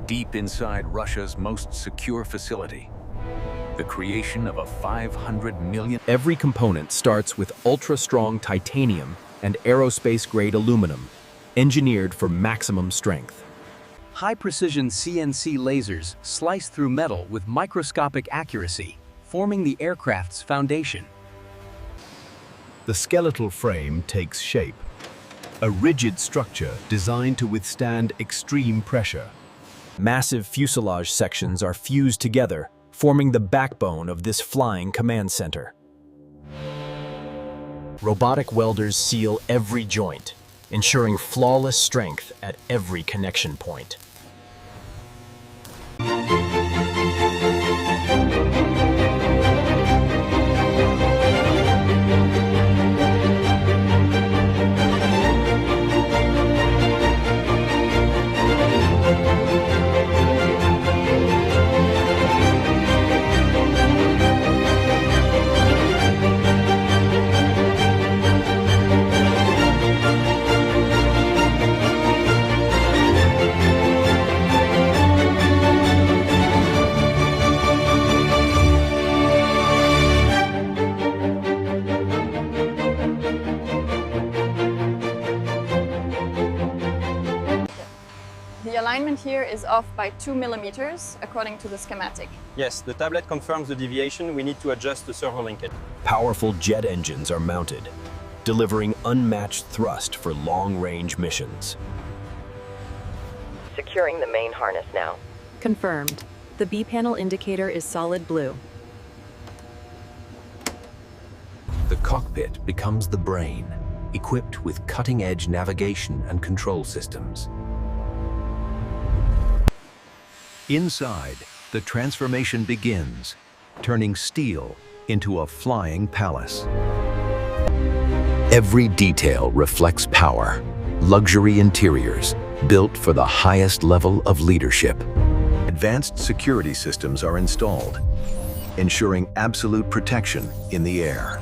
deep inside Russia's most secure facility. The creation of a 500 million... Every component starts with ultra-strong titanium and aerospace-grade aluminum, engineered for maximum strength. High-precision CNC lasers slice through metal with microscopic accuracy, forming the aircraft's foundation. The skeletal frame takes shape, a rigid structure designed to withstand extreme pressure. Massive fuselage sections are fused together, forming the backbone of this flying command center. Robotic welders seal every joint, ensuring flawless strength at every connection point. The alignment here is off by 2 millimeters, according to the schematic. Yes, the tablet confirms the deviation. We need to adjust the servo linkage. Powerful jet engines are mounted, delivering unmatched thrust for long-range missions. Securing the main harness now. Confirmed. The B-panel indicator is solid blue. The cockpit becomes the brain, equipped with cutting-edge navigation and control systems. Inside, the transformation begins, turning steel into a flying palace. Every detail reflects power, luxury interiors, built for the highest level of leadership. Advanced security systems are installed, ensuring absolute protection in the air.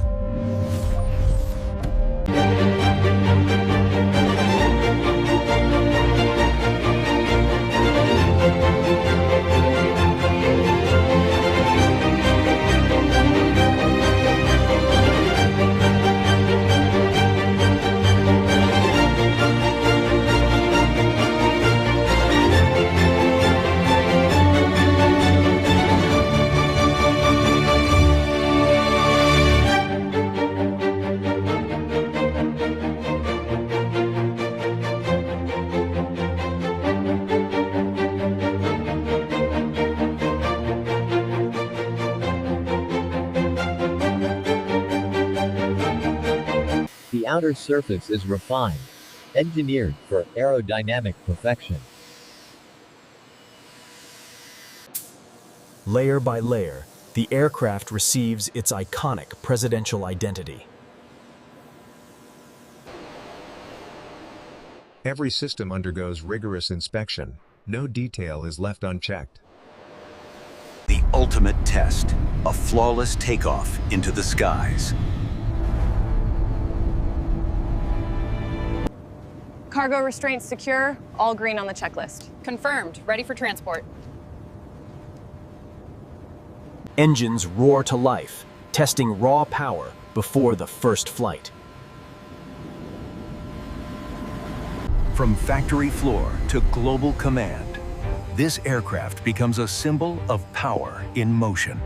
The outer surface is refined, engineered for aerodynamic perfection. Layer by layer, the aircraft receives its iconic presidential identity. Every system undergoes rigorous inspection. No detail is left unchecked. The ultimate test, a flawless takeoff into the skies. Cargo restraints secure, all green on the checklist. Confirmed. Ready for transport. Engines roar to life, testing raw power before the first flight. From factory floor to global command, this aircraft becomes a symbol of power in motion.